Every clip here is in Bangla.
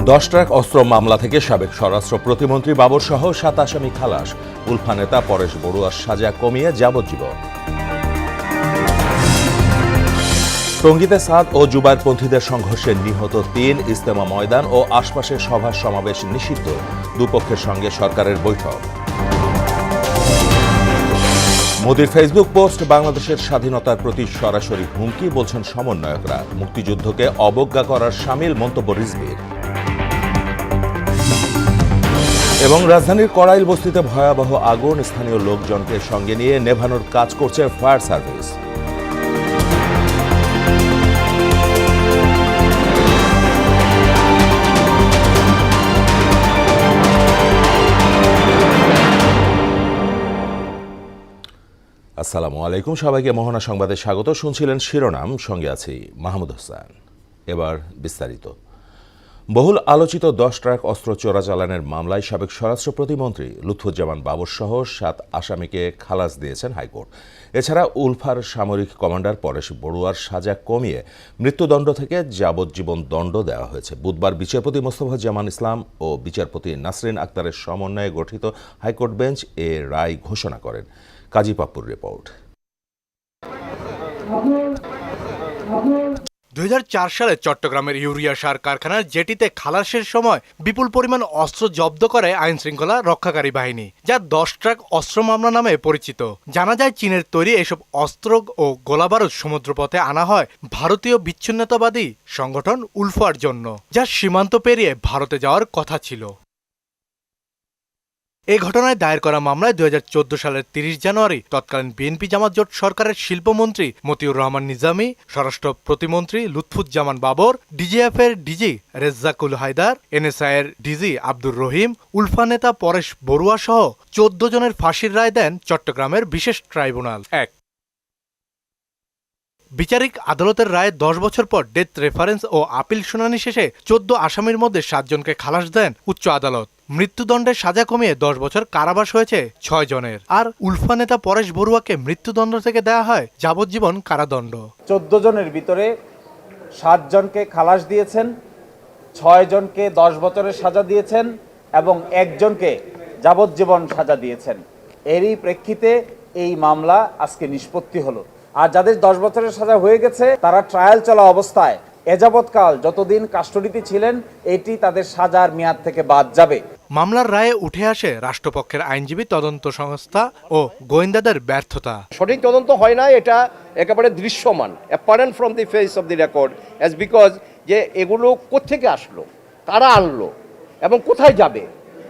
10 ট্রাক অস্ত্র মামলা থেকে সাবেক স্বরাষ্ট্র প্রতিমন্ত্রী বাবর সহ 7 আসামি খালাস। উলফা নেতা পরেশ বড়ুয়ার সাজা কমিয়ে যাবজ্জীবন। টঙ্গীতে সাদ ও জুবায়েরপন্থীদের সংঘর্ষে নিহত 3, ইজতেমা ময়দান ও আশপাশের সভা সমাবেশ নিষিদ্ধ। দুপক্ষের সঙ্গে সরকারের বৈঠক। মোদির ফেসবুক পোস্ট বাংলাদেশের স্বাধীনতার প্রতি সরাসরি হুমকি, বলছেন সমন্বয়করা। মুক্তিযুদ্ধকে অবজ্ঞা করার শামিল মন্তব্য রিজভীর। এবং রাজধানীর কড়াইল বস্তিতে ভয়াবহ আগুন, স্থানীয় লোকজনকে সঙ্গে নিয়ে নেভানোর কাজ করছে ফায়ার সার্ভিস। আসসালামু আলাইকুম, সবাইকে মোহনা সংবাদে স্বাগত। শুনছিলেন শিরোনাম, সঙ্গে আছি মাহমুদ হোসেন। এবার বিস্তারিত। বহুল আলোচিত 10 ট্রাক অস্ত্র চোরাচালানের মামলায় সাবেক স্বরাষ্ট্র প্রতিমন্ত্রী লুৎফুজ্জামান বাবর সহ 7 আসামিকে খালাস দিয়েছেন হাইকোর্ট। এছাড়া উলফার সামরিক কমান্ডার পরেশ বড়ুয়ার সাজা কমিয়ে মৃত্যুদণ্ড থেকে যাবজ্জীবন দণ্ড দেওয়া হয়েছে। বুধবার বিচারপতি মোস্তফা জামান ইসলাম ও বিচারপতি নাসরিন আক্তারের সমন্বয়ে গঠিত হাইকোর্ট বেঞ্চ এ রায় ঘোষণা করেন। কাজী পাপ্পুর রিপোর্ট। 2004 সালে চট্টগ্রামের ইউরিয়া সার কারখানার জেটিতে খালাসের সময় বিপুল পরিমাণ অস্ত্র জব্দ করে আইন শৃঙ্খলা রক্ষাকারী বাহিনী, যা 10 ট্রাক অস্ত্র মামলা নামে পরিচিত। জানা যায়, চীনের তৈরি এসব অস্ত্র ও গোলাবারুদ সমুদ্রপথে আনা হয় ভারতীয় বিচ্ছিন্নতাবাদী সংগঠন উলফার জন্য, যা সীমান্ত পেরিয়ে ভারতে যাওয়ার কথা ছিল। এ ঘটনায় দায়ের করা মামলায় 2014 সালের 30 জানুয়ারি তৎকালীন বিএনপি জামাত জোট সরকারের শিল্পমন্ত্রী মতিউর রহমান নিজামী, স্বরাষ্ট্র প্রতিমন্ত্রী লুৎফুজ্জামান বাবর, ডিজিএফ এর ডিজি রেজ্জাকুল হায়দার, এনএসআই এর ডিজি আব্দুর রহিম, উলফা নেতা পরেশ বড়ুয়া সহ 14 জনের ফাঁসির রায় দেন চট্টগ্রামের বিশেষ ট্রাইব্যুনাল 1। বিচারিক আদালতের রায়ে 10 বছর পর ডেথ রেফারেন্স ও আপিল শুনানি শেষে 14 আসামির মধ্যে 7 জনকে খালাস দেন উচ্চ আদালত। মৃত্যুদণ্ডের সাজা কমিয়ে 10 বছর কারাবাস হয়েছে 6 জনের। আর উলফা নেতা পরেশ বড়ুয়াকে মৃত্যুদণ্ড থেকে দেওয়া হয় যাবজ্জীবন কারাদণ্ড। 14 জনের ভিতরে 7 জনকে খালাস দিয়েছেন, 6 জনকে 10 বছরের সাজা দিয়েছেন এবং 1 জনকে যাবজ্জীবন সাজা দিয়েছেন। এরই প্রেক্ষিতে এই মামলা আজকে নিষ্পত্তি হলো। আর যাদের 10 বছরের সাজা হয়ে গেছে, তারা ট্রায়াল চলা অবস্থায় এযাবৎকাল যতদিন কাস্টডিতে ছিলেন, এটি তাদের সাজার মেয়াদ থেকে বাদ যাবে। মামলার রায়ে উঠে আসে রাষ্ট্রপক্ষের আইনজীবী, তদন্ত সংস্থা ও গোয়েন্দাদের ব্যর্থতা। সঠিক তদন্ত হয় না, এটা একেবারে দৃশ্যমান, apparent from the face of the record, as because যে এগুলো কোত্থেকে আসলো, কারা আনলো এবং কোথায় যাবে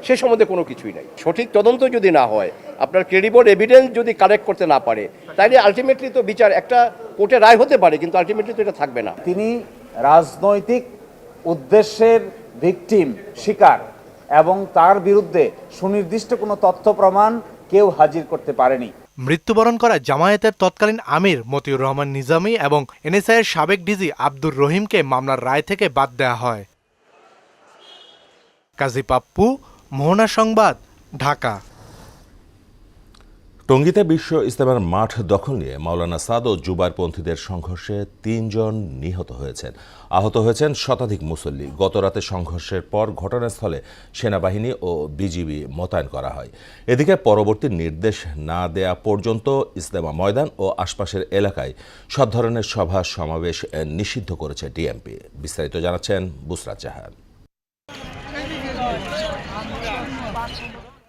সে সম্বন্ধে কোনো কিছুই নাই। সঠিক তদন্ত যদি না হয়, আপনার ক্রেডিবল এভিডেন্স যদি কালেক্ট করতে না পারে, তাইলে আলটিমেটলি তো বিচার একটা কোর্টে রায় হতে পারে, কিন্তু আলটিমেটলি তো এটা থাকবে না। তিনি রাজনৈতিক উদ্দেশ্যের ভিকটিম, শিকার, এবং তার বিরুদ্ধে সুনির্দিষ্ট কোনো তথ্য প্রমাণ কেউ হাজির করতে পারেনি। মৃত্যুবরণ করা জামায়াতের তৎকালীন আমির মতিউর রহমান নিজামী এবং এনএসআই এর সাবেক ডিজি আব্দুর রহিমকে মামলার রায় থেকে বাদ দেওয়া হয়। কাজী পাপ্পু, মোহনা সংবাদ, ঢাকা। টঙ্গীতে বিশ্ব ইজতেমার মাঠ দখল নিয়ে মাওলানা সাদ ও জুবায়েরপন্থীদের সংঘর্ষে 3 জন নিহত হয়েছেন। আহত হয়েছেন শতাধিক মুসল্লি। গতরাতে সংঘর্ষের পর ঘটনাস্থলে সেনাবাহিনী ও বিজিবি মোতায়েন করা হয়। এদিকে পরবর্তী নির্দেশ না দেয়া পর্যন্ত ইজতেমা ময়দান ও আশপাশের এলাকায় সব ধরনের সভা সমাবেশ নিষিদ্ধ করেছে ডিএমপি। বিস্তারিত জানাচ্ছেন বুসরাত জাহান।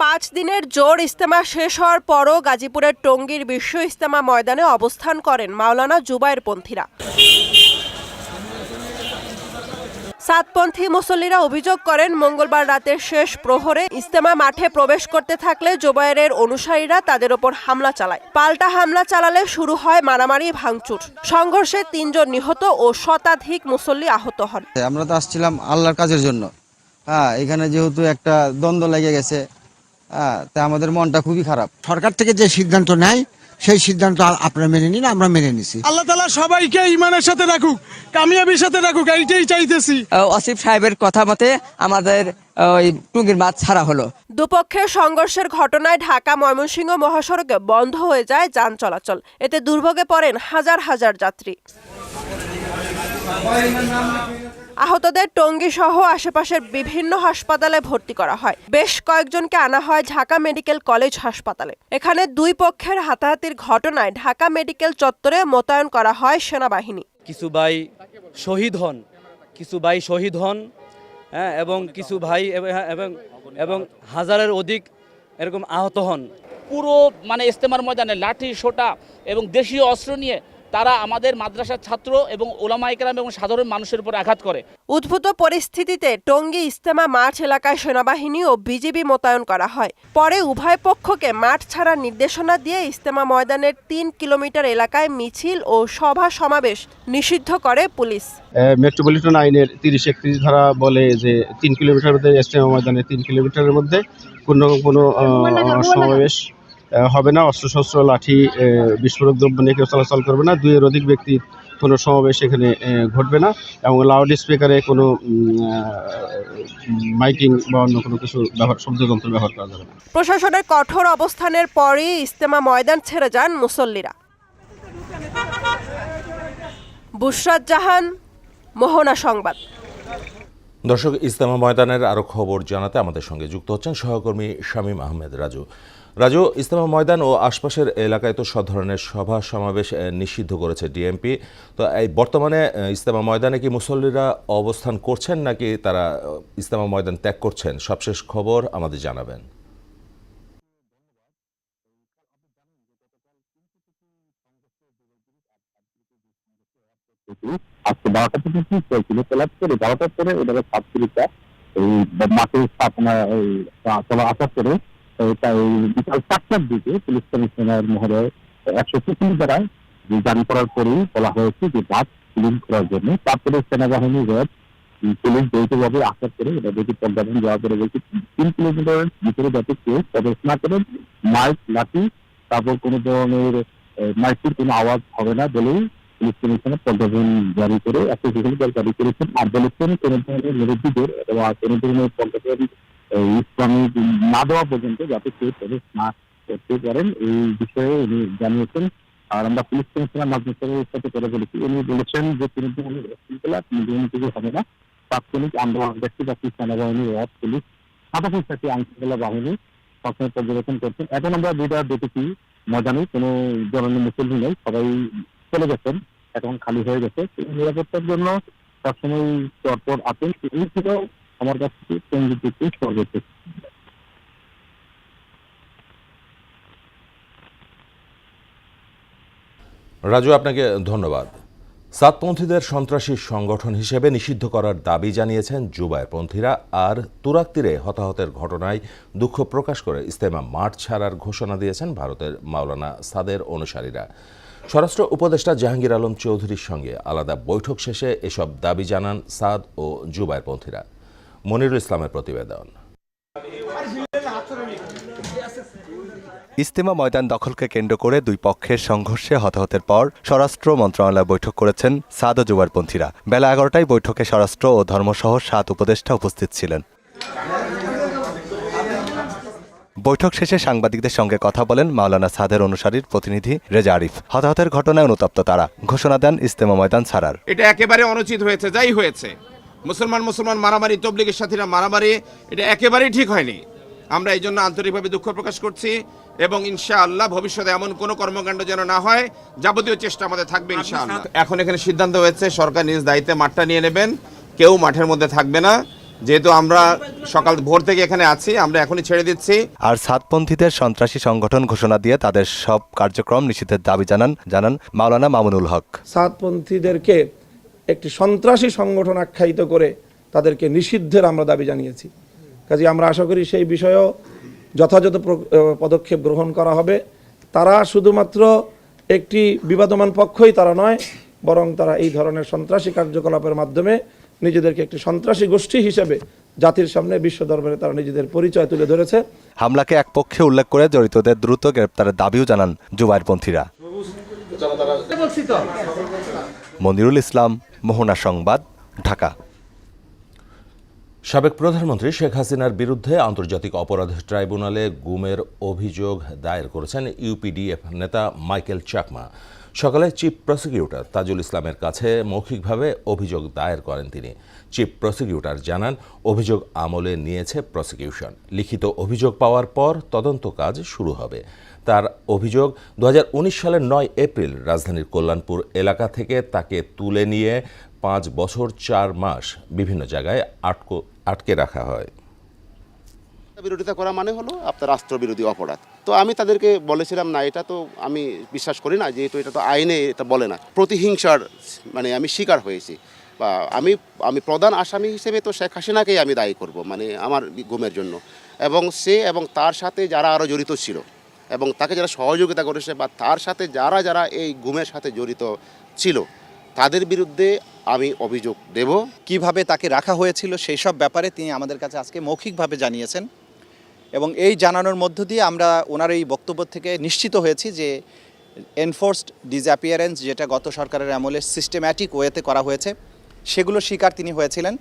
5 দিনের জোর ইজতেমা শেষ হওয়ার পরও গাজীপুরের টঙ্গীর বিশ্ব ইজতেমা ময়দানে অবস্থান করেন মাওলানা জুবায়েরপন্থীরা। সাদপন্থী মুসল্লিরা অভিযোগ করেন, মঙ্গলবার রাতের শেষ প্রহরে ইজতেমা মাঠে প্রবেশ করতে থাকলে জুবায়েরের অনুসারীরা তাদের ওপর হামলা চালায়। পাল্টা হামলা চালালে শুরু হয় মারামারি, ভাঙচুর। সংঘর্ষে 3 জন নিহত ও শতাধিক মুসল্লি আহত হন। আমরা তো আসছিলাম আল্লাহর কাজের জন্য, এখানে যেহেতু একটা দ্বন্দ্ব লেগে গেছে, তাই আমাদের মনটা খুবই খারাপ। সরকার থেকে যে সিদ্ধান্ত নেয় সেই সিদ্ধান্ত আপনারা মেনে নিন, আমরা মেনে নিছি। আল্লাহ তাআলা সবাইকে ঈমানের সাথে রাখুক, কামিয়াবির সাথে রাখুক, এইটাই চাইতেছি। আসিফ সাহেবের কথা মতে আমাদের ওই টঙ্গীর মাঠ ছাড়া হলো। দুপক্ষের সংঘর্ষের ঘটনায় ঢাকা ময়মনসিংহ মহাসড়কে বন্ধ হয়ে যায় যান চলাচল। এতে দুর্ভোগে পড়েন হাজার হাজার যাত্রী। আহতদের টঙ্গী সহ আশেপাশের বিভিন্ন হাসপাতালে ভর্তি করা হয়। বেশ কয়েকজনকে আনা হয় ঢাকা মেডিকেল কলেজ হাসপাতালে। এখানে দুই পক্ষের হাতাহাতির ঘটনায় ঢাকা মেডিকেল চত্বরে মোতায়েন করা হয় সেনাবাহিনী। কিছু ভাই শহীদ হন, হ্যাঁ, এবং কিছু ভাই এবং হাজারের অধিক এরকম আহত হন। পুরো ইজতেমার ময়দানে লাঠি সোটা এবং দেশীয় অস্ত্র নিয়ে তারা আমাদের মাদ্রাসার ছাত্র এবং ওলামায়ে কেরাম এবং সাধারণ মানুষের উপর আঘাত করে। উদ্ভূত পরিস্থিতিতে টঙ্গী ইজতেমা মাঠ এলাকায় সেনাবাহিনী ও বিজিবি মোতায়েন করা হয়। পরে উভয় পক্ষকে মাঠ ছাড়ার নির্দেশনা দিয়ে ইজতেমা ময়দানের 3 কিলোমিটার এলাকায় মিছিল ও সভা সমাবেশ নিষিদ্ধ করে পুলিশ। মেট্রোপলিটন আইনের 30-31 ধারা বলে যে 3 কিলোমিটার মধ্যে ইজতেমা ময়দানে 3 কিলোমিটারের মধ্যে কোনো সমাবেশ হবে না। অস্ত্রশস্ত্র, লাঠি, বিস্ফোরক দ্রব্য নিয়ে কেউ চলাচল করবে না। 2 এর অধিক ব্যক্তির কোনো সমাবেশ এখানে ঘটবে না এবং লাউড স্পিকারে কোনো মাইকিং বা অন্য কোনো কিছু শব্দযন্ত্র ব্যবহার করা যাবে না। প্রশাসনের কঠোর অবস্থানের পরই ইজতেমা ময়দান ছেড়ে যান মুসল্লিরা। বুশরাত জাহান, মোহনা সংবাদ। দর্শক, ইজতেমা ময়দানের আরও খবর জানাতে আমাদের সঙ্গে যুক্ত হচ্ছেন সহকর্মী শামীম আহমেদ রাজু। ইজতেমা ময়দান ও আশপাশের এলাকায় তো সব ধরনের সভা সমাবেশ নিষিদ্ধ করেছে ডিএমপি। তো এই বর্তমানে ইজতেমা ময়দানে কি মুসল্লিরা অবস্থান করছেন নাকি তারা ইজতেমা ময়দান ত্যাগ করছেন? সবশেষ খবর আমাদের জানাবেন। আজকে 12টা থেকে কি চলছিল, ক্লাস করে 12টার পরে এটাকে ছাত্রীরা এই মাঠে স্থাপনা চলা আসার করে বিকাল 4টার দিকে পুলিশ কমিশনার মহোদয় 125 দ্বারায় জারি করার পরেই বলা হয়েছে যে মাঠ ক্লিন করার জন্য। তারপরে সেনাবাহিনী র্যাব পুলিশ যৌথভাবে আসার করে এটা দেখি প্রজ্ঞাপন দেওয়া করে বলছে 3 কিলোমিটারের ভিতরে যাতে কেউ প্রবেশ না করেন, মাইক, লাঠি, তারপর কোনো ধরনের মাইকের কোনো আওয়াজ হবে না বলেই পুলিশ কমিশনার প্রজ্ঞাপন জারি করে জারি করেছেন। আর বলেছেন কোনো ধরনের মুরব্বীদের অথবা কোনো ধরনের প্রজ্ঞাপন ইসলামী না দেওয়া পর্যন্ত যাতে কেউ প্রবেশ না করতে পারেন এই বিষয়ে উনি জানিয়েছেন। আর আমরা পুলিশ কমিশনার নাজমুল ইসলামের সাথে কথা বলেছি, উনি বলেছেন যে কোনো ধরনের শৃঙ্খলা কিছু হবে না। তাৎক্ষণিক আন্দোলন ব্যক্তিগত সেনাবাহিনী, র্যাব, পুলিশ, সাথে আইন শৃঙ্খলা বাহিনী সবসময় পর্যবেক্ষণ করছেন। এখন আমরা যেটা দেখেছি ময়দানে কোনো ধরনের মুসল্লি নেই, সবাই চলে গেছেন, এখন খালি হয়ে গেছে। নিরাপত্তার জন্য সবসময় তৎপর আছেন। এই ছিল আমার কাছ থেকে টঙ্গী থেকে সর্বোচ্চ। রাজু, আপনাকে ধন্যবাদ। সাতপন্থীদের সন্ত্রাসী সংগঠন হিসেবে নিষিদ্ধ করার দাবি জানিয়েছেন জুবায়েরপন্থীরা। আর তুরাগ তীরে হতাহতের ঘটনায় দুঃখ প্রকাশ করে ইজতেমা মাঠ ছাড়ার ঘোষণা দিয়েছেন ভারতের মাওলানা সাদের অনুসারীরা। স্বরাষ্ট্র উপদেষ্টা জাহাঙ্গীর আলম চৌধুরীর সঙ্গে আলাদা বৈঠক শেষে এসব দাবি জানান সাদ ও জুবায়েরপন্থীরা। মনিরুল ইসলামের প্রতিবেদন। ইজতেমা ময়দান দখলকে কেন্দ্র করে দুই পক্ষের সংঘর্ষে হতাহতের পর স্বরাষ্ট্র মন্ত্রণালয় বৈঠক করেছেন সাদ ও জুবায়েরপন্থীরা। বেলা 11টায় বৈঠকে স্বরাষ্ট্র ও ধর্মসহ 7 উপদেষ্টা উপস্থিত ছিলেন। বৈঠক শেষে সাংবাদিকদের সঙ্গে কথা বলেন মাওলানা সাদের অনুসারীর প্রতিনিধি রেজা আরিফ। হতাহতের ঘটনায় অনুতপ্ত তারা। ঘোষণা দেন ইজতেমা ময়দান ছাড়ার। এটা একেবারে অনুচিত হয়েছে, যাই হয়েছে মুসলমান মারামারি, তবলিগের সাথীরা মারামারি, এটা একেবারেই ঠিক হয়নি। আমরা এই জন্য আন্তরিকভাবে দুঃখ প্রকাশ করছি এবং ইনশাআল্লাহ ভবিষ্যতে এমন কোনো কর্মকাণ্ড যেন না হয়, যাবতীয় চেষ্টা আমাদের থাকবে ইনশাআল্লাহ। এখন এখানে সিদ্ধান্ত হয়েছে সরকার নিজ দায়িত্বে মাঠটা নিয়ে নেবেন, কেউ মাঠের মধ্যে থাকবে না। যেহেতু আমরা সকাল ভোর থেকে এখানে আছি, আমরা এখনই ছেড়ে দিচ্ছি। আর সাতপন্থীদের সন্ত্রাসী সংগঠন ঘোষণা দিয়ে তাদের সব কার্যক্রম নিষিদ্ধের দাবি জানান মাওলানা মামুনুল হক। সাতপন্থীদেরকে একটি সন্ত্রাসী সংগঠন আখ্যায়িত করে তাদেরকে নিষিদ্ধের আমরা দাবি জানিয়েছি। কাজে আমরা আশা করি সেই বিষয়েও যথাযথ পদক্ষেপ গ্রহণ করা হবে। তারা শুধুমাত্র একটি বিবাদমান পক্ষই তারা নয়, বরং তারা এই ধরনের সন্ত্রাসী কার্যকলাপের মাধ্যমে নিজেদেরকে একটি সন্ত্রাসী গোষ্ঠী হিসেবে জাতির সামনে, বিশ্ব দরবারে তারা নিজেদের পরিচয় তুলে ধরেছে। হামলাকে এক পক্ষে উল্লেখ করে জড়িতদের দ্রুত গ্রেপ্তারের দাবিও জানান জুবায়েরপন্থীরা। মনিরুল ইসলাম, মোহনা সংবাদ, ঢাকা। সাবেক প্রধানমন্ত্রী শেখ হাসিনার বিরুদ্ধে আন্তর্জাতিক অপরাধ ট্রাইব্যুনালে গুমের অভিযোগ দায়ের করেছেন ইউপিডিএফ নেতা মাইকেল চাকমা। সকালে চিফ প্রসিকিউটর তাজুল ইসলামের কাছে মৌখিকভাবে অভিযোগ দায়ের করেন তিনি। চিফ প্রসিকিউটর জানান, অভিযোগ আমলে নিয়েছে প্রসিকিউশন। লিখিত অভিযোগ পাওয়ার পর তদন্ত কাজ শুরু হবে। তার অভিযোগ, 2019 সালের 9 এপ্রিল রাজধানীর কল্যাণপুর এলাকা থেকে তাকে তুলে নিয়ে 5 বছর 4 মাস বিভিন্ন জায়গায় আটকে রাখা হয়। বিরোধিতা করা মানে হলো আপনার রাষ্ট্রবিরোধী অপরাধ। তো আমি তাদেরকে বলেছিলাম, না, এটা তো আমি বিশ্বাস করি না, যেহেতু এটা তো আইনে এটা বলে না। প্রতিহিংসার মানে আমি শিকার হয়েছি, বা আমি প্রধান আসামি হিসেবে তো শেখ হাসিনাকেই আমি দায়ী করব, মানে আমার গুমের জন্য। এবং সে এবং তার সাথে যারা আরও জড়িত ছিল এবং তাকে যারা সহযোগিতা করেছে বা তার সাথে যারা এই গুমের সাথে জড়িত ছিল, তাদের বিরুদ্ধে আমি অভিযোগ দেব। কিভাবে তাকে রাখা হয়েছিল সেই সব ব্যাপারে তিনি আমাদের কাছে আজকে মৌখিকভাবে জানিয়েছেন, এবং এই জানানোর মধ্য দিয়ে আমরা ওনার এই বক্তব্য থেকে নিশ্চিত হয়েছি যে এনফোর্সড ডিসঅ্যাপিয়ারেন্স, যেটা গত সরকারের আমলে সিস্টেম্যাটিক ওয়েতে করা হয়েছে, সেগুলো শিকার তিনি হয়েছিলেন।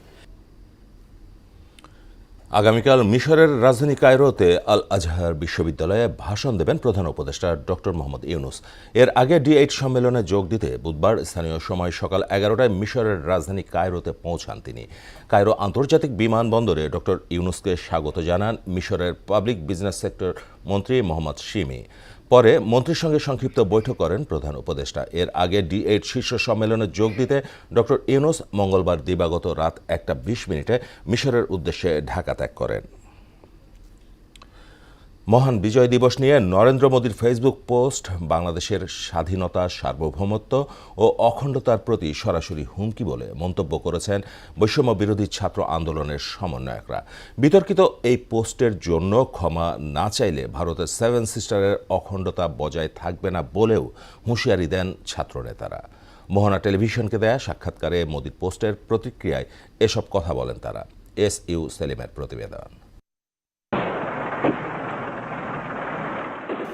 আগামীকাল মিশরের রাজধানী কায়রোতে আল আজহার বিশ্ববিদ্যালয়ে ভাষণ দেবেন প্রধান উপদেষ্টা ডক্টর মোহাম্মদ ইউনুস। এর আগে D8 সম্মেলনে যোগ দিতে বুধবার স্থানীয় সময় সকাল 11টায় মিশরের রাজধানী কায়রোতে পৌঁছান তিনি। কায়রো আন্তর্জাতিক বিমানবন্দরে ডক্টর ইউনুসকে স্বাগত জানান মিশরের পাবলিক বিজনেস সেক্টর মন্ত্রী মোহাম্মদ শিমি। পরে মন্ত্রীর সঙ্গে সংক্ষিপ্ত বৈঠক করেন প্রধান উপদেষ্টা। এর আগে D8 শীর্ষ সম্মেলনে যোগ দিতে ডক্টর ইউনুস মঙ্গলবার দিবাগত রাত 1:20 মিশরের উদ্দেশ্যে ঢাকা ত্যাগ করেন। মহান বিজয় দিবস নিয়ে নরেন্দ্র মোদীর ফেসবুক পোস্ট বাংলাদেশের স্বাধীনতা, সার্বভৌমত্ব ও অখণ্ডতার প্রতি সরাসরি হুমকি বলে মন্তব্য করেছেন বৈষম্য বিরোধী ছাত্র আন্দোলনের সমন্বয়করা। বিতর্কিত এই পোস্টের জন্য ক্ষমা না চাইলে ভারতের 7 সিস্টারের অখণ্ডতা বজায় থাকবে না বলেও হুঁশিয়ারি দেন ছাত্রনেতারা। মোহনা টেলিভিশনকে দেয়া সাক্ষাৎকারে মোদীর পোস্টের প্রতিক্রিয়ায় এসব কথা বলেন তারা। SU সেলিমের প্রতিবেদন।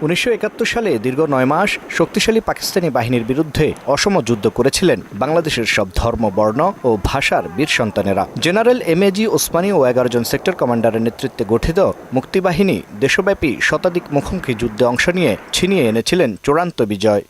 1971 সালে দীর্ঘ 9 মাস শক্তিশালী পাকিস্তানি বাহিনীর বিরুদ্ধে অসম যুদ্ধ করেছিলেন বাংলাদেশের সব ধর্ম, বর্ণ ও ভাষার বীর সন্তানেরা। জেনারেল MAG ওসমানী ও 11 জন সেক্টর কমান্ডারের নেতৃত্বে গঠিত মুক্তিবাহিনী দেশব্যাপী শতাধিক মুখোমুখি যুদ্ধে অংশ নিয়ে ছিনিয়ে এনেছিলেন চূড়ান্ত বিজয়।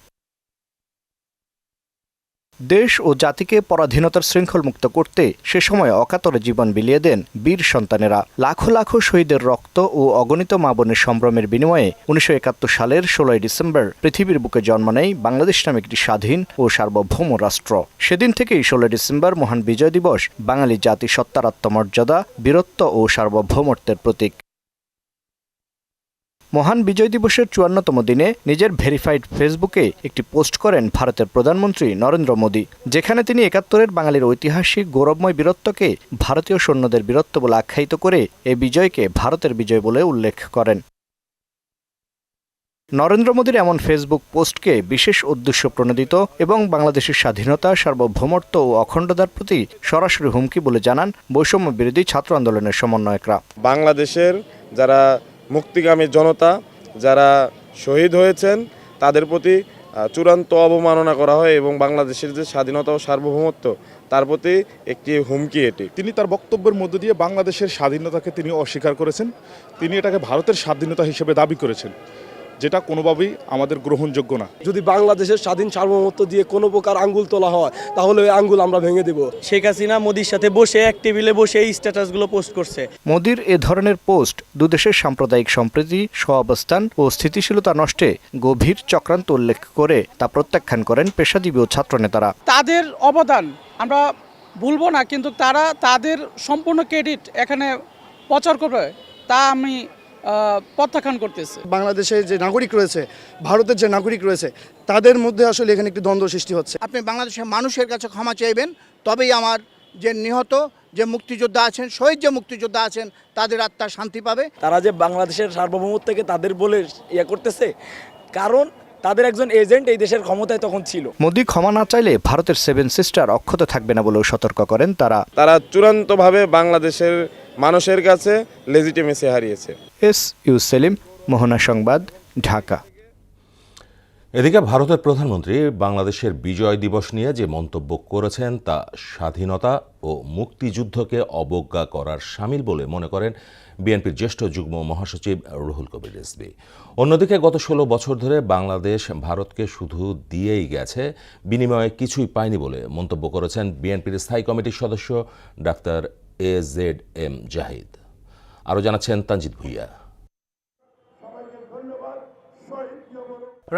দেশ ও জাতিকে পরাধীনতার শৃঙ্খল মুক্ত করতে সে সময় অকাতরে জীবন বিলিয়ে দেন বীর সন্তানেরা। লাখো লাখো শহীদের রক্ত ও অগণিত মা বোনের সম্ভ্রমের বিনিময়ে 1971 সালের 16 ডিসেম্বর পৃথিবীর বুকে জন্ম নেয় বাংলাদেশ নামে একটি স্বাধীন ও সার্বভৌম রাষ্ট্র। সেদিন থেকেই 16 ডিসেম্বর মহান বিজয় দিবস বাঙালি জাতি সত্তার আত্মমর্যাদা, বীরত্ব ও সার্বভৌমত্বের প্রতীক। মহান বিজয় দিবসের 54তম দিনে নিজের ভেরিফাইড ফেসবুকে একটি পোস্ট করেন ভারতের প্রধানমন্ত্রী নরেন্দ্র মোদী, যেখানে তিনি 71-এর বাঙালির ঐতিহাসিক গৌরবময় বীরত্বকে ভারতীয় সৈন্যদের বীরত্ব বলে আখ্যায়িত করে এ বিজয়কে ভারতের বিজয় বলে উল্লেখ করেন। নরেন্দ্র মোদীর এমন ফেসবুক পোস্টকে বিশেষ উদ্দেশ্য প্রণোদিত এবং বাংলাদেশের স্বাধীনতা, সার্বভৌমত্ব ও অখণ্ডতার প্রতি সরাসরি হুমকি বলে জানান বৈষম্য বিরোধী ছাত্র আন্দোলনের সমন্বয়করা। বাংলাদেশের যারা মুক্তিগামী জনতা, যারা শহীদ হয়েছেন, তাদের প্রতি চূড়ান্ত অবমাননা করা হয় এবং বাংলাদেশের যে স্বাধীনতা ও সার্বভৌমত্ব তার প্রতি একটি হুমকি এটি। তিনি তার বক্তব্যের মধ্য দিয়ে বাংলাদেশের স্বাধীনতাকে তিনি অস্বীকার করেছেন। তিনি এটাকে ভারতের স্বাধীনতা হিসেবে দাবি করেছেন, যেটা কোনোভাবেই আমাদের গ্রহণযোগ্য না। যদি বাংলাদেশের স্বাধীন সার্বভৌমত্ব দিয়ে কোনো প্রকার আঙ্গুল তোলা হয় তাহলে ওই আঙ্গুল আমরা ভেঙে দেব। শেখ হাসিনা মোদির সাথে বসে এক টেবিলে বসে এই স্ট্যাটাসগুলো পোস্ট করছে। মোদির এ ধরনের পোস্ট দুদেশের সাম্প্রদায়িক সম্প্রীতি, সহাবস্থান ও স্থিতিশীলতা নষ্টে গভীর চক্রান্ত উল্লেখ করে তা প্রত্যাখ্যান করেন পেশাজীবী ও ছাত্রনেতারা। তাদের অবদান আমরা ভুলব না, কিন্তু তারা তাদের সম্পূর্ণ ক্রেডিট এখানে প্রচার করবে তা আমি প্রত্যাখ্যান করতেছে। বাংলাদেশের যে নাগরিক রয়েছে, ভারতের যে নাগরিক রয়েছে, তাদের মধ্যে আসলে এখানে একটি দ্বন্দ্ব সৃষ্টি হচ্ছে। আপনি বাংলাদেশের মানুষের কাছে ক্ষমা চাইবেন, তবেই আমার যে নিহত যে মুক্তিযোদ্ধা আছেন, শহীদ যে মুক্তিযোদ্ধা আছেন, তাদের আত্মা শান্তি পাবে। তারা যে বাংলাদেশের সার্বভৌমত্বকে তাদের বলে করতেছে, কারণ তাদের একজন এজেন্ট এই দেশের ক্ষমতায় তখন ছিল। মোদি ক্ষমা না চাইলে ভারতের 7 সিস্টার অক্ষত থাকবে না বলেও সতর্ক করেন তারা চূড়ান্তভাবে বাংলাদেশের মানুষের কাছে লেজিটিমেসি হারিয়েছে। SU সেলিম, মোহনা সংবাদ, ঢাকা। এদিকে ভারতের প্রধানমন্ত্রী বাংলাদেশের বিজয় দিবস নিয়ে যে মন্তব্য করেছেন তা স্বাধীনতা ও মুক্তিযুদ্ধকে অবজ্ঞা করার শামিল বলে মনে করেন বিএনপির জ্যেষ্ঠ যুগ্ম মহাসচিব রুহুল কবির রিজভী। অন্যদিকে গত 16 বছর ধরে বাংলাদেশ ভারতকে শুধু দিয়েই গেছে, বিনিময়ে কিছুই পায়নি বলে মন্তব্য করেছেন বিএনপির স্থায়ী কমিটির সদস্য ডাক্তার AZM জাহিদ। আরও জানাচ্ছেন তানজিদ ভুইয়া।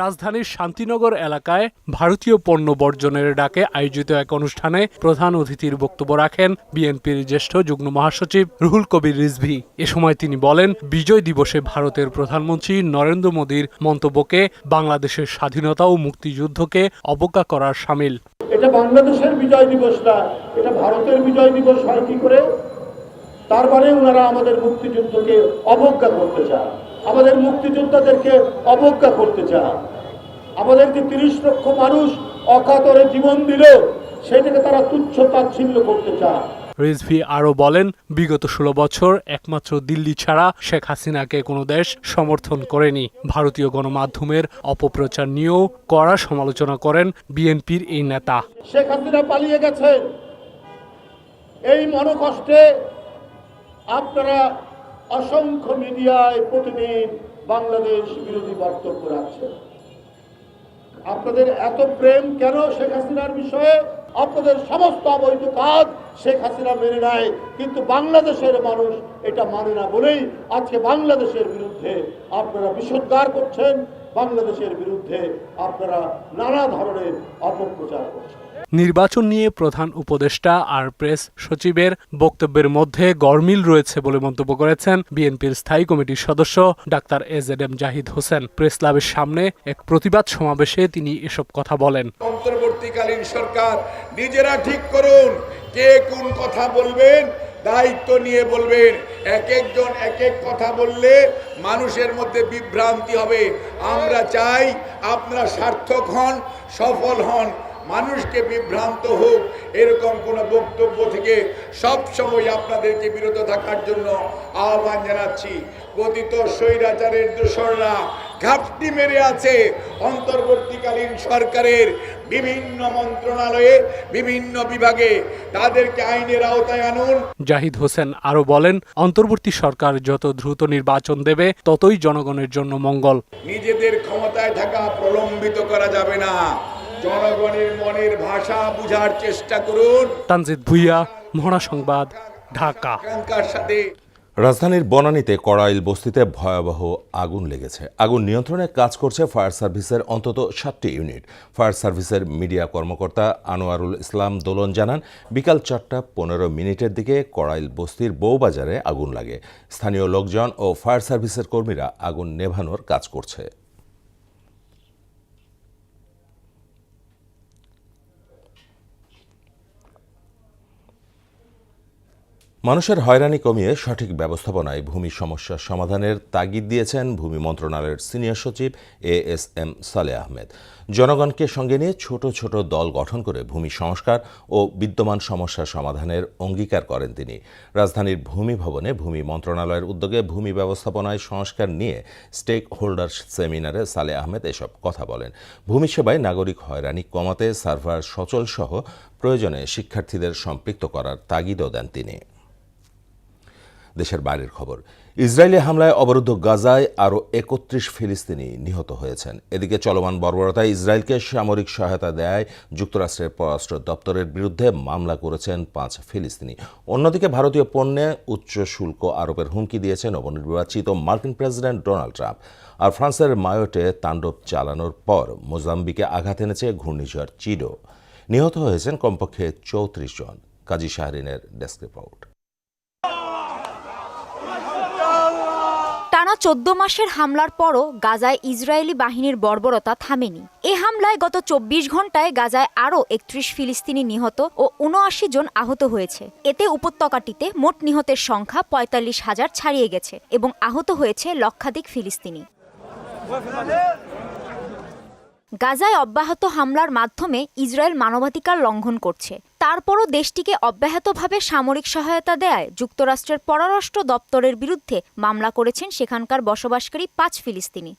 রাজধানীর শান্তিনগর এলাকায় ভারতীয় পণ্য বর্জনের ডাকে আয়োজিত এক অনুষ্ঠানে প্রধান অতিথির বক্তব্য রাখেন বিএনপির জ্যেষ্ঠ যুগ্ম মহাসচিব রুহুল কবির রিজভী। এ সময় তিনি বলেন, বিজয় দিবসে ভারতের প্রধানমন্ত্রী নরেন্দ্র মোদীর মন্তব্যকে বাংলাদেশের স্বাধীনতা ও মুক্তিযুদ্ধকে অবজ্ঞা করার শামিল। এটা বাংলাদেশের বিজয় দিবস না, এটা ভারতের বিজয় দিবস হয় কি করে? তার মানে ওনারা আমাদের মুক্তিযুদ্ধকে অবজ্ঞা করতে চান, আমাদের মুক্তিযোদ্ধাদেরকে অবজ্ঞা করতে চান। আমাদের যে 30 লক্ষ মানুষ অকাতরে জীবন দিল, সেটাকে তারা তুচ্ছ তাচ্ছিল্য করতে চান। রিজভী আরও বলেন, বিগত 16 বছর একমাত্র দিল্লি ছাড়া শেখ হাসিনাকে কোনো দেশ সমর্থন করেনি। ভারতীয় গণমাধ্যমের অপপ্রচার নিয়েও কড়া সমালোচনা করেন বিএনপির এই নেতা। শেখ হাসিনা পালিয়ে গেছেন, এই মনোকষ্টে আপনারা অসংখ্য মিডিয়ায় প্রতিদিন বাংলাদেশ বিরোধী বক্তব্য রাখছেন। আপনাদের এত প্রেম কেন শেখ হাসিনার বিষয়ে? আপনাদের সমস্ত অবৈধ কাজ শেখ হাসিনা মেনে নেয়, কিন্তু বাংলাদেশের মানুষ এটা মানে না বলেই আজকে বাংলাদেশের বিরুদ্ধে আপনারা বিষোদ্গার করছেন, বাংলাদেশের বিরুদ্ধে আপনারা নানা ধরনের অপপ্রচার করছেন। নির্বাচন নিয়ে প্রধান উপদেষ্টা আর প্রেস সচিবের বক্তব্যের মধ্যে গরমিল রয়েছে বলে মন্তব্য করেছেন বিএনপির স্থায়ী কমিটির সদস্য doctor AZM Zahid Hossain. Press ক্লাবের সামনে এক প্রতিবাদ সমাবেশে তিনি এসব কথা বলেন। অন্তর্বর্তীকালীন সরকার নিজেরা ঠিক করুন কে কোন কথা বলবেন, দায়িত্ব নিয়ে বলবেন। এক একজন এক এক কথা বললে মানুষের মধ্যে বিভ্রান্তি হবে। আমরা চাই আপনারা সার্থক হন, সফল হন, মানুষকে বিভ্রান্ত হোক এরকম কোনো বক্তব্য থেকে সবসময় আপনাদেরকে বিরত থাকার জন্য আহ্বান জানাচ্ছি। পতিত স্বৈরাচারের দোসররা ঘাপটি মেরে আছে অন্তর্বর্তীকালীন সরকারের বিভিন্ন মন্ত্রণালয়ে, বিভিন্ন বিভাগে, তাদেরকে আইনের আওতায় আনুন। জাহিদ হোসেন আরও বলেন, অন্তর্বর্তী সরকার যত দ্রুত নির্বাচন দেবে ততই জনগণের জন্য মঙ্গল। নিজেদের ক্ষমতায় থাকা প্রলম্বিত করা যাবে না, জনগণের মনের ভাষা বুঝার চেষ্টা করুন। তানজিদ ভুইয়া, মহড়া সংবাদ, ঢাকা। রাজধানীর বনানীতে কড়াইল বস্তিতে ভয়াবহ আগুন লেগেছে। আগুন নিয়ন্ত্রণে কাজ করছে ফায়ার সার্ভিসের অন্তত 7টি ইউনিট। ফায়ার সার্ভিসের মিডিয়া কর্মকর্তা আনোয়ারুল ইসলাম দোলন জানান, বিকাল 4:15 দিকে কড়াইল বস্তির বউবাজারে আগুন লাগে। স্থানীয় লোকজন ও ফায়ার সার্ভিসের কর্মীরা আগুন নেভানোর কাজ করছে। মানুষের হয়রানি কমিয়ে সঠিক ব্যবস্থাপনায় ভূমি সমস্যা সমাধানের তাগিদ দিয়েছেন ভূমি মন্ত্রণালয়ের সিনিয়র সচিব ASM সালেহ আহমেদ। জনগণকে সঙ্গে নিয়ে ছোট ছোট দল গঠন করে ভূমি সংস্কার ও বিদ্যমান সমস্যা সমাধানের অঙ্গীকার করেন তিনি। রাজধানীর ভূমি ভবনে ভূমি মন্ত্রণালয়ের উদ্যোগে ভূমি ব্যবস্থাপনায় সংস্কার নিয়ে স্টেক হোল্ডার সেমিনারে সালেহ আহমেদ এসব কথা বলেন। ভূমি সেবায় নাগরিক হয়রানি কমাতে সার্ভার সচল সহ প্রয়োজনে শিক্ষার্থীদের সম্পৃক্ত করার তাগিদও দেন তিনি। দেশের বাইরের খবর, ইসরায়েলি হামলায় অবরুদ্ধ গাজায় আরও 31 ফিলিস্তিনি নিহত হয়েছেন। এদিকে চলমান বর্বরতায় ইসরায়েলকে সামরিক সহায়তা দেয় যুক্তরাষ্ট্রের পররাষ্ট্র দপ্তরের বিরুদ্ধে মামলা করেছেন 5 ফিলিস্তিনি। অন্যদিকে ভারতীয় পণ্যে উচ্চ শুল্ক আরোপের হুমকি দিয়েছেন নবনির্বাচিত মার্কিন প্রেসিডেন্ট ডোনাল্ড ট্রাম্প। আর ফ্রান্সের মায়োটে তাণ্ডব চালানোর পর মোজাম্বিকে আঘাত এনেছে ঘূর্ণিঝড় চিডো। নিহত হয়েছেন কমপক্ষে 34 জন। কাজী শাহরিনের ডেস্ক রিপোর্ট। টানা 14 মাসের হামলার পরও গাজায় ইসরায়েলি বাহিনীর বর্বরতা থামেনি। এ হামলায় গত 24 ঘন্টায় গাজায় আরও 31 ফিলিস্তিনি নিহত ও 79 জন আহত হয়েছে। এতে উপত্যকাটিতে মোট নিহতের সংখ্যা 45,000 ছাড়িয়ে গেছে এবং আহত হয়েছে লক্ষাধিক ফিলিস্তিনি। গাজায় অব্যাহত হামলার মাধ্যমে ইসরায়েল মানবাধিকার লঙ্ঘন করছে। তারপরও দেশটিকে অব্যাহতভাবে সামরিক সহায়তা দেয়ায় যুক্তরাষ্ট্রের পররাষ্ট্র দপ্তরের বিরুদ্ধে মামলা করেছেন সেখানকার বসবাসকারী 5 ফিলিস্তিনি।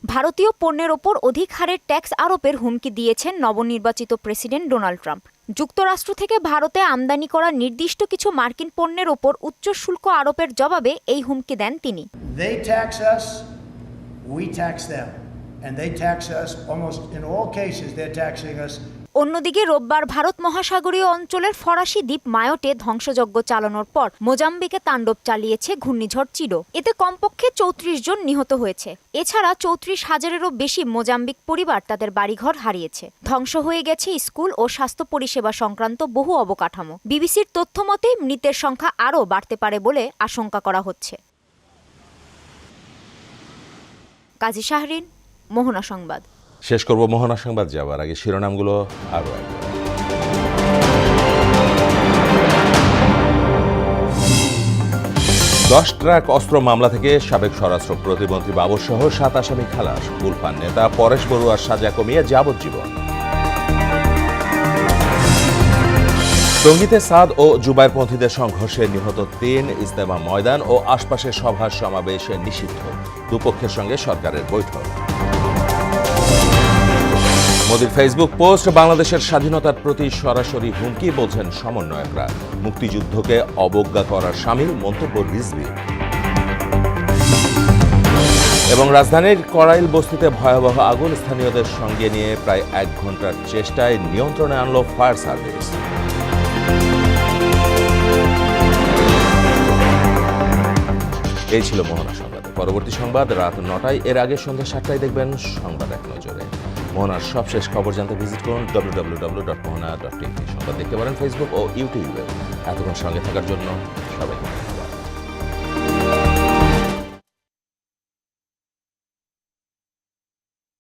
ভারতীয় পণ্যের ওপর অধিক হারে ট্যাক্স আরোপের হুমকি দিয়েছেন নবনির্বাচিত প্রেসিডেন্ট ডোনাল্ড ট্রাম্প। যুক্তরাষ্ট্র থেকে ভারতে আমদানি করা নির্দিষ্ট কিছু মার্কিন পণ্যের ওপর উচ্চ শুল্ক আরোপের জবাবে এই হুমকি দেন তিনি। They tax us, we tax them. And they tax us almost in all cases they're taxing us. অন্যদিকে রোববার ভারত মহাসাগরীয় অঞ্চলের ফরাসি দ্বীপ মায়োটে ধ্বংসযজ্ঞ চালানোর পর মোজাম্বিকে তাণ্ডব চালিয়েছে ঘূর্ণিঝড় চিডো। এতে কমপক্ষে 34 জন নিহত হয়েছে। এছাড়া 34,000-এরও বেশি মোজাম্বিক পরিবার তাদের বাড়িঘর হারিয়েছে। ধ্বংস হয়ে গেছে স্কুল ও স্বাস্থ্য পরিষেবা সংক্রান্ত বহু অবকাঠামো। বিবিসির তথ্য মতে মৃতের সংখ্যা আরও বাড়তে পারে বলে আশঙ্কা করা হচ্ছে। কাজী শাহরিন, মোহনা সংবাদ। শেষ করব মোহনা সংবাদ যাওয়ার আগে শিরোনামগুলো আরও একবার। 10 ট্রাক অস্ত্র মামলা থেকে সাবেক স্বরাষ্ট্র প্রতিমন্ত্রী বাবর সহ 7 আসামি খালাস। গুলফান নেতা পরেশ বড়ুয়ার সাজা কমিয়ে যাবজ্জীবন। টঙ্গীতে সাদ ও জুবায়েরপন্থীদের সংঘর্ষে নিহত 3। ইজতেমা ময়দান ও আশপাশের সভা সমাবেশে নিষিদ্ধ। দুপক্ষের সঙ্গে সরকারের বৈঠক। মোদির ফেসবুক পোস্ট, বাংলাদেশের স্বাধীনতার প্রতি সরাসরি হুমকি, বলছেন সমন্বয়করা। মুক্তিযুদ্ধকে অবজ্ঞা করার শামিল মন্তব্য রিজভী। এবং রাজধানীর কড়াইল বস্তিতে ভয়াবহ আগুন, স্থানীয়দের সঙ্গে নিয়ে প্রায় 1 ঘন্টার চেষ্টায় নিয়ন্ত্রণে আনল ফায়ার সার্ভিস। এই ছিল মোহনা সংবাদ। পরবর্তী সংবাদ রাত 9টায়। এর আগে সন্ধ্যা 7টায় দেখবেন সংবাদ এক নজরে। মোহনার সবশেষ খবর জানতে ভিজিট করুন www.mohana.tv। সংবাদ দেখতে পারেন ফেসবুক ও ইউটিউবে। এতক্ষণ সঙ্গে থাকার জন্য সবাইকে